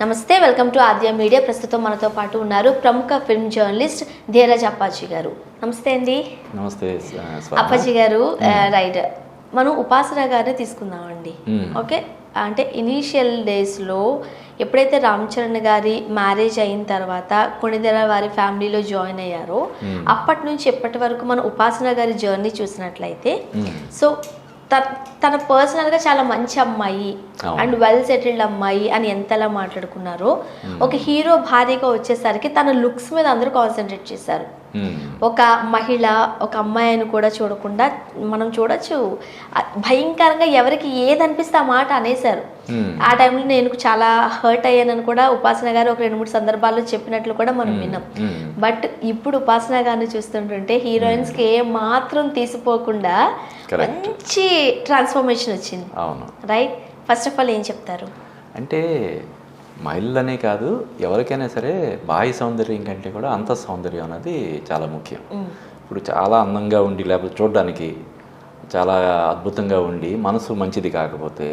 నమస్తే, welcome to Aadya media. ప్రస్తుతం మనతో పాటు ఉన్నారు ప్రముఖ ఫిల్మ్ జర్నలిస్ట్ ధీరజ్ అప్పాజీ గారు. నమస్తే అండి. నమస్తే అప్పాజీ గారు. రైట్, మనం ఉపాసన గారిని తీసుకుందామండి. ఓకే, అంటే ఇనీషియల్ డేస్లో ఎప్పుడైతే రామ్ చరణ్ గారి మ్యారేజ్ అయిన తర్వాత కొణిదెల వారి ఫ్యామిలీలో జాయిన్ అయ్యారో అప్పటి నుంచి ఎప్పటి వరకు మనం ఉపాసన గారి జర్నీ చూసినట్లయితే, సో తన పర్సనల్గా చాలా మంచి అమ్మాయి అండ్ వెల్ సెటిల్డ్ అమ్మాయి అని ఎంతలా మాట్లాడుకున్నారో, ఒక హీరో భార్యగా వచ్చేసరికి తన లుక్స్ మీద అందరూ కాన్సన్ట్రేట్ చేశారు. ఒక మహిళ, ఒక అమ్మాయిని కూడా చూడకుండా మనం చూడొచ్చు భయంకరంగా ఎవరికి ఏది అనిపిస్తే ఆ మాట అనేశారు. ఆ టైంలో నేను చాలా హర్ట్ అయ్యానని కూడా ఉపాసన గారు ఒక 2-3 సందర్భాల్లో చెప్పినట్లు కూడా మనం విన్నాం. బట్ ఇప్పుడు ఉపాసన గారిని చూస్తుంటుంటే హీరోయిన్స్కి ఏ మాత్రం తీసిపోకుండా మంచి ట్రాన్స్ఫర్మేషన్ వచ్చింది. రైట్, ఫస్ట్ ఆఫ్ ఆల్ ఏం చెప్తారు? అంటే మహిళలనే కాదు, ఎవరికైనా సరే బాహ్య సౌందర్యం కంటే కూడా అంత సౌందర్యం అనేది చాలా ముఖ్యం. ఇప్పుడు చాలా అందంగా ఉండి లేకపోతే చూడడానికి చాలా అద్భుతంగా ఉండి మనసు మంచిది కాకపోతే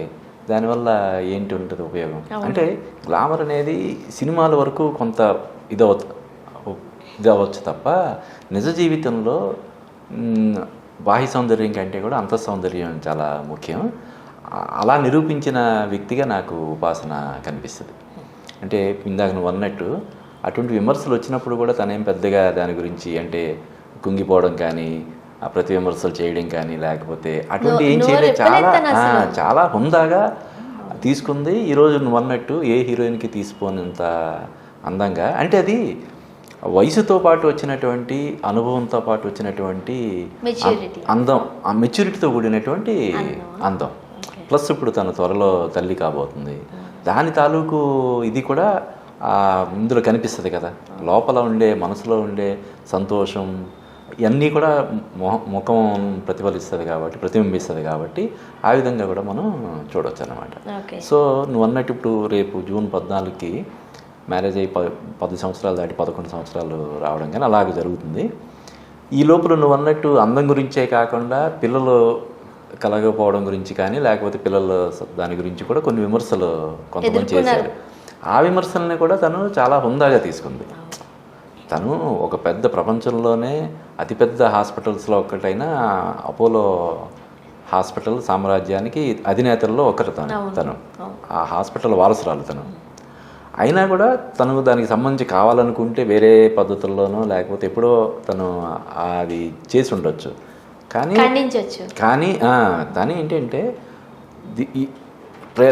దానివల్ల ఏంటి ఉంటుంది ఉపయోగం? అంటే గ్లామర్ అనేది సినిమాల వరకు కొంత ఇదవచ్చు తప్ప నిజ జీవితంలో బాహ్య సౌందర్యం కంటే కూడా అంత సౌందర్యం చాలా ముఖ్యం. అలా నిరూపించిన వ్యక్తిగా నాకు ఉపాసన కనిపిస్తుంది. అంటే ఇందాక నువ్వు అన్నట్టు అటువంటి విమర్శలు వచ్చినప్పుడు కూడా తనేం పెద్దగా దాని గురించి అంటే కుంగిపోవడం కానీ, ప్రతి విమర్శలు చేయడం కానీ, లేకపోతే అటువంటి ఏం చేయలేదు. చాలా హుందాగా తీసుకుంది. ఈరోజు నువ్వు అన్నట్టు ఏ హీరోయిన్కి తీసిపోయినంత అందంగా, అంటే అది వయసుతో పాటు వచ్చినటువంటి అనుభవంతో పాటు వచ్చినటువంటి అందం, ఆ మెచ్యూరిటీతో కూడినటువంటి అందం. ప్లస్ ఇప్పుడు తన త్వరలో తల్లి కాబోతుంది. దాని తాలూకు ఇది కూడా ఇందులో కనిపిస్తుంది కదా. లోపల ఉండే మనసులో ఉండే సంతోషం ఇవన్నీ కూడా ముఖం ప్రతిబింబిస్తుంది కాబట్టి ఆ విధంగా కూడా మనం చూడవచ్చు అన్నమాట. సో నువ్వు అన్నట్టు ఇప్పుడు రేపు జూన్ 14కి మ్యారేజ్ అయ్యి 10 సంవత్సరాలు దాటి 11 సంవత్సరాలు రావడం కానీ అలాగే జరుగుతుంది. ఈ లోపల నువ్వు అన్నట్టు అందం గురించే కాకుండా పిల్లలు కలగకపోవడం గురించి కానీ, లేకపోతే పిల్లల దాని గురించి కూడా కొన్ని విమర్శలు కొంతమంది చేశారు. ఆ విమర్శల్ని కూడా తను చాలా హుందాగా తీసుకుంది. తను ఒక పెద్ద ప్రపంచంలోనే అతిపెద్ద హాస్పిటల్స్లో ఒకటైన అపోలో హాస్పిటల్ సామ్రాజ్యానికి అధినేతల్లో ఒకరు తను ఆ హాస్పిటల్ వారసురాలు తను. అయినా కూడా తను దానికి సంబంధించి కావాలనుకుంటే వేరే పద్ధతుల్లోనో లేకపోతే ఎప్పుడో తను అది చేసి ఉండొచ్చు. కానీ తను ఏంటంటే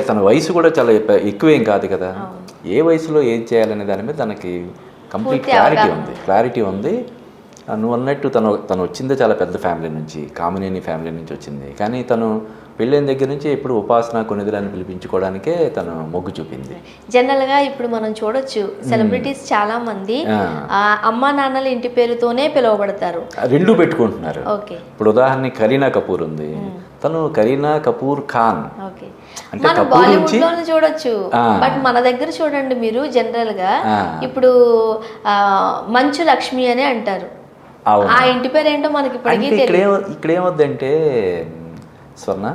తన వయసు కూడా చాలా ఎక్కువేం కాదు కదా. ఏ వయసులో ఏం చేయాలనే దాని మీద తనకి కంప్లీట్ క్లారిటీ ఉంది. నువ్వు అన్నట్టు తను వచ్చిందే చాలా పెద్ద ఫ్యామిలీ నుంచి, కామినేని ఫ్యామిలీ నుంచి వచ్చింది. కానీ తను పెళ్ళైన దగ్గర నుంచి ఎప్పుడు ఉపాసన కొణిదెలని పిలిపించుకోవడానికే తను మొగ్గు చూపింది. జనరల్గా ఇప్పుడు మనం చూడొచ్చు సెలబ్రిటీస్ చాలా మంది అమ్మా నాన్నల ఇంటి పేరుతోనే పిలువబడతారు, రెండు పెట్టుకుంటున్నారు. ఇప్పుడు ఉదాహరణకి కరీనా కపూర్ ఉంది, తను కరీనా కపూర్ ఖాన్. అంటే బాలీవుడ్ లో చూడొచ్చు. బట్ మన దగ్గర చూడండి మీరు, జనరల్ గా ఇప్పుడు మంచు లక్ష్మి అని అంటారు. ఆ ఇంటి పేరు ఏంటో మనకి ఇక్కడ ఏమొద్దంటే స్వర్ణ,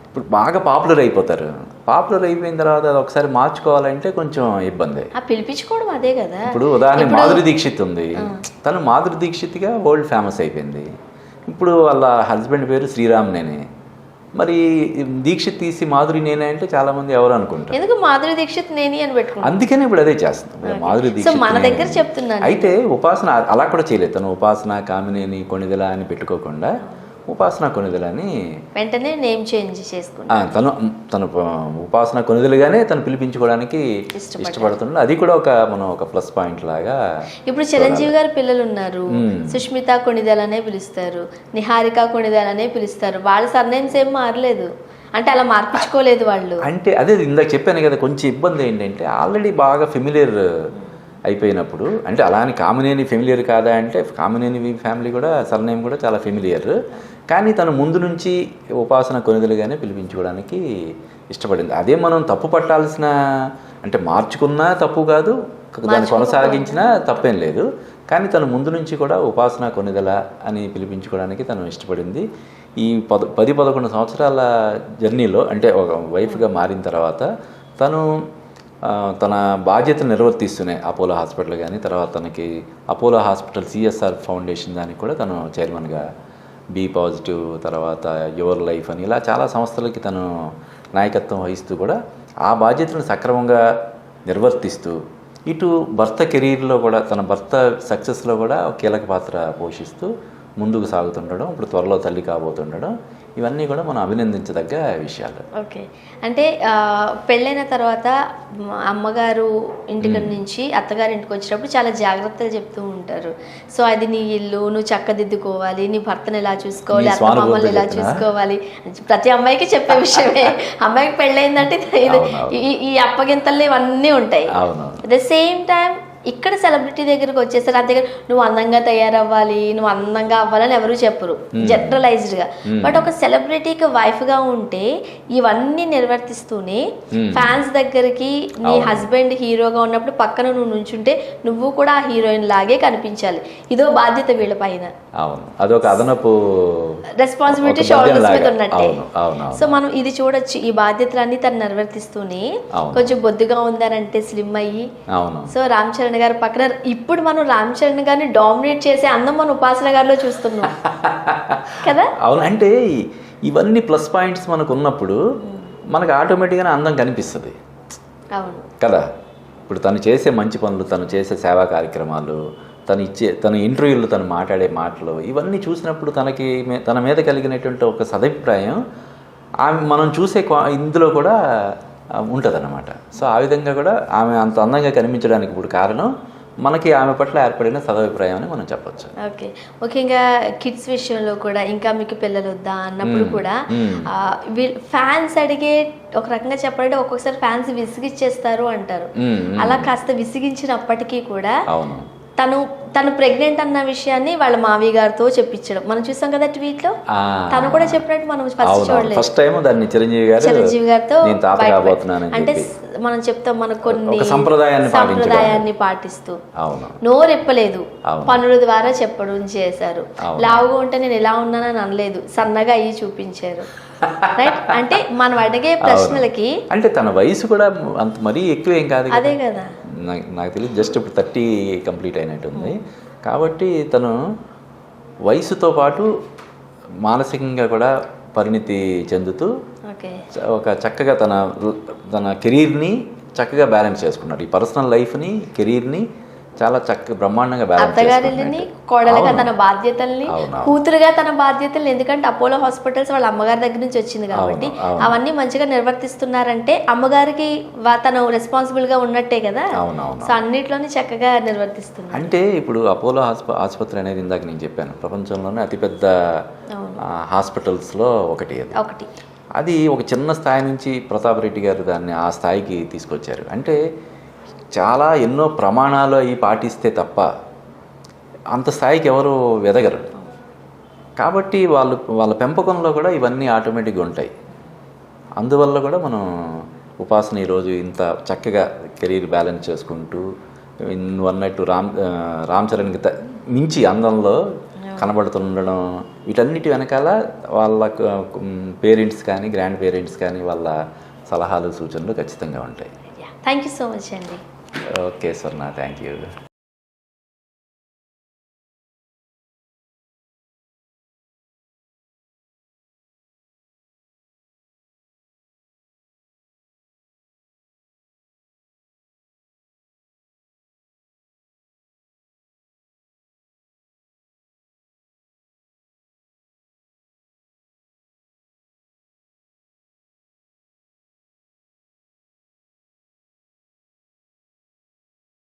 ఇప్పుడు బాగా పాపులర్ అయిపోతారు. పాపులర్ అయిపోయిన తర్వాత అది ఒకసారి మార్చుకోవాలంటే కొంచెం ఇబ్బంది. పిలిపించుకోవడం అదే కదా. ఇప్పుడు ఉదాహరణ మాధురి దీక్షిత్ ఉంది, తను మాధురి దీక్షిత్గా వరల్డ్ ఫేమస్ అయిపోయింది. ఇప్పుడు వాళ్ళ హస్బెండ్ పేరు శ్రీరామ్ నేనే. మరి దీక్షిత్ తీసి మాధురి నేనే అంటే చాలా మంది ఎవరు అనుకుంటారు, ఎందుకు మాధురి దీక్షిత్ నేని అని పెట్టుకుంటారు. అందుకనే ఇప్పుడు అదే చేస్తుంది మాధురి దీక్షిత్. మన దగ్గర చెప్తున్నాను. అయితే ఉపాసన అలా కూడా చేయలేదు. తను ఉపాసన కామినేని కొణిదెల అని పెట్టుకోకుండా ఉపాసన కొణిదెల అని వెంటనే నేమ్ చేంజ్ చేసుకున్నాను. తను ఉపాసన కొణిదెలుగానే తను పిలిపించుకోవడానికి ఇష్టపడుతున్నాడు. అది కూడా మనం ఒక ప్లస్ పాయింట్ లాగా. ఇప్పుడు చిరంజీవి గారు పిల్లలు ఉన్నారు, సుష్మిత కొణిదెలనే పిలుస్తారు, నిహారిక కొణిదెలనే పిలుస్తారు. వాళ్ళ సర్నేమ్స్ ఏం మారలేదు, అంటే అలా మార్పించుకోలేదు వాళ్ళు. అంటే అదే ఇందాక చెప్పాను కదా, కొంచెం ఇబ్బంది ఏంటంటే ఆల్రెడీ బాగా ఫెమిలియర్ అయిపోయినప్పుడు, అంటే అలా అని కామినేని ఫెమిలియర్ కాదా అంటే కామినేని ఫ్యామిలీ కూడా సర్నేమ్ కూడా చాలా ఫెమిలియర్. కానీ తను ముందు నుంచి ఉపాసన కొణిదెలుగానే పిలిపించుకోవడానికి ఇష్టపడింది. అదే మనం తప్పు పట్టాల్సిన, అంటే మార్చుకున్నా తప్పు కాదు, దాన్ని కొనసాగించినా తప్పేం లేదు. కానీ తను ముందు నుంచి కూడా ఉపాసన కొణిదెల అని పిలిపించుకోవడానికి తను ఇష్టపడింది. ఈ 10-11 సంవత్సరాల జర్నీలో, అంటే ఒక వైఫ్గా మారిన తర్వాత తను తన బాధ్యతను నిర్వర్తిస్తూనే అపోలో హాస్పిటల్ కానీ, తర్వాత తనకి అపోలో హాస్పిటల్ సిఎస్ఆర్ ఫౌండేషన్ దానికి కూడా తను చైర్మన్గా, బీ పాజిటివ్, తర్వాత యువర్ లైఫ్ అని ఇలా చాలా సంస్థలకి తను నాయకత్వం వహిస్తూ కూడా ఆ బాధ్యతను సక్రమంగా నిర్వర్తిస్తూ ఇటు భర్త కెరీర్లో కూడా తన భర్త సక్సెస్లో కూడా ఒక కీలక పాత్ర పోషిస్తూ ముందుకు సాగుతుండడం, ఇప్పుడు త్వరలో తల్లి కాబోతుండడం, ఇవన్నీ కూడా మనం అభినందించదగ్గ విషయాలు. ఓకే, అంటే పెళ్ళైన తర్వాత అమ్మగారు ఇంటికి నుంచి అత్తగారి ఇంటికి వచ్చినప్పుడు చాలా జాగ్రత్తలు చెప్తూ ఉంటారు. సో అది నీ ఇల్లు, నువ్వు చక్కదిద్దుకోవాలి, నీ భర్తను ఎలా చూసుకోవాలి, అత్త మామల్ని ఎలా చూసుకోవాలి, ప్రతి అమ్మాయికి చెప్పే విషయమే. అమ్మాయికి పెళ్ళయిందంటే ఈ అప్పగింతలు ఇవన్నీ ఉంటాయి. అట్ ద సేమ్ టైం ఇక్కడ సెలబ్రిటీ దగ్గరికి వచ్చేసరికి అంతే, నువ్వు అందంగా తయారవ్వాలి, నువ్వు అందంగా అవ్వాలని ఎవరు చెప్పరు జనరలైజ్డ్గా. బట్ ఒక సెలబ్రిటీకి వైఫ్గా ఉంటే ఇవన్నీ నిర్వర్తిస్తూనే ఫ్యాన్స్ దగ్గరికి నీ హస్బెండ్ హీరోగా ఉన్నప్పుడు పక్కన నువ్వు నుంచుంటే నువ్వు కూడా ఆ హీరోయిన్ లాగే కనిపించాలి. ఇదో బాధ్యత వీళ్ళ పైన. అదొక అదనపు రెస్పాన్సిబిలిటీ షోల్డర్స్ మీద ఉన్నట్టే. సో మనం ఇది చూడొచ్చు, ఈ బాధ్యతలన్నీ తను నిర్వర్తిస్తూనే కొంచెం బొద్దుగా ఉందనంటే స్లిమ్ అయ్యి. సో రామ్ చరణ్ గారి పక్కన ఇప్పుడు మనం రామ్ చరణ్ గారిని డామినేట్ చేసే అందం మన ఉపాసన గారిలో చూస్తున్నాం కదా. అవును, అంటే ఇవన్నీ ప్లస్ పాయింట్స్ మనకు ఉన్నప్పుడు మనకు ఆటోమేటిక్గానే అందం కనిపిస్తుంది. అవును కదా. ఇప్పుడు తను చేసే మంచి పనులు, తను చేసే సేవా కార్యక్రమాలు, తన ఇంటర్వ్యూలు, తను మాట్లాడే మాటలు, ఇవన్నీ చూసినప్పుడు తన మీద కలిగినటువంటి ఒక సదభిప్రాయం ఆమె మనం చూసే ఇందులో కూడా ఉంటుందన్నమాట. సో ఆ విధంగా కూడా ఆమె అంత అందంగా కనిపించడానికి ఇప్పుడు కారణం మనకి ఆమె పట్ల ఏర్పడిన సదభిప్రాయం అని మనం చెప్పొచ్చు. ఓకే, ముఖ్యంగా కిడ్స్ విషయంలో కూడా ఇంకా మీకు పిల్లలు వద్దా అన్నప్పుడు కూడా ఫ్యాన్స్ అడిగే ఒక రకంగా చెప్పాలంటే ఒక్కొక్కసారి ఫ్యాన్స్ విసిగిచ్చేస్తారు అంటారు. అలా కాస్త విసిగించినప్పటికీ కూడా తను ప్రెగ్నెంట్ అన్న విషయాన్ని వాళ్ళ మావి గారితో చెప్పించడం మనం చూసాం కదా ట్వీట్ లో. తను కూడా చెప్పినట్టు మనం ఫస్ట్ చూడలేదు. ఫస్ట్ టైం దాన్ని చిరంజీవి గారితో అంటే మనం చెప్తాం, మనకు కొన్ని సంప్రదాయాన్ని పాటిస్తూ నోరెప్పలేదు, పనుల ద్వారా చెప్పడం చేశారు. లావుగా ఉంటే నేను ఎలా ఉన్నానని అనలేదు, సన్నగా అయ్యి చూపించారు. రైట్, అంటే మనం అడిగే ప్రశ్నలకి అంటే తన వయసు కూడా అంత మరీ ఎక్కువ ఏం కాదు. అదే కదా, నాకు తెలియదు, జస్ట్ ఇప్పుడు 30 కంప్లీట్ అయినట్టుంది. కాబట్టి తను వయసుతో పాటు మానసికంగా కూడా పరిణితి చెందుతూ ఒక చక్కగా తన కెరీర్ని చక్కగా బ్యాలెన్స్ చేసుకున్నాడు. ఈ పర్సనల్ లైఫ్ని, కెరీర్ని చాలా చక్కగా బ్రహ్మాండంగా బ్యాలెన్స్ అత్తగారిని, కోడలుగా తన బాధ్యతల్ని, కూతురుగా తన బాధ్యతలు. ఎందుకంటే అపోలో హాస్పిటల్స్ వాళ్ళ అమ్మగారి దగ్గర నుంచి వచ్చింది కాబట్టి అవన్నీ మంచిగా నిర్వర్తిస్తున్నారంటే అమ్మగారికి తను రెస్పాన్సిబుల్ గా ఉన్నట్టే కదా. సో అన్నిట్లోనే చక్కగా నిర్వర్తిస్తున్నారు. అంటే ఇప్పుడు అపోలో ఆసుపత్రి అనేది ఇందాక నేను చెప్పాను, ప్రపంచంలోనే అతిపెద్ద హాస్పిటల్స్లో ఒకటి. అది ఒక చిన్న స్థాయి నుంచి ప్రతాప్ రెడ్డి గారు దాన్ని ఆ స్థాయికి తీసుకొచ్చారు. అంటే చాలా ఎన్నో ప్రమాణాలు అవి పాటిస్తే తప్ప అంత స్థాయికి ఎవరు ఎదగరు. కాబట్టి వాళ్ళ పెంపకంలో కూడా ఇవన్నీ ఆటోమేటిక్గా ఉంటాయి. అందువల్ల కూడా మనం ఉపాసన ఈరోజు ఇంత చక్కగా కెరీర్ బ్యాలెన్స్ చేసుకుంటూ నువ్వు అన్నట్టు రామ్ చరణ్కి మించి అందంలో కనబడుతుండడం, వీటన్నిటి వెనకాల వాళ్ళ పేరెంట్స్ కానీ, గ్రాండ్ పేరెంట్స్ కానీ వాళ్ళ సలహాలు, సూచనలు ఖచ్చితంగా ఉంటాయి. థ్యాంక్ యూ సో మచ్ అండి. Okay Swarna, thank you.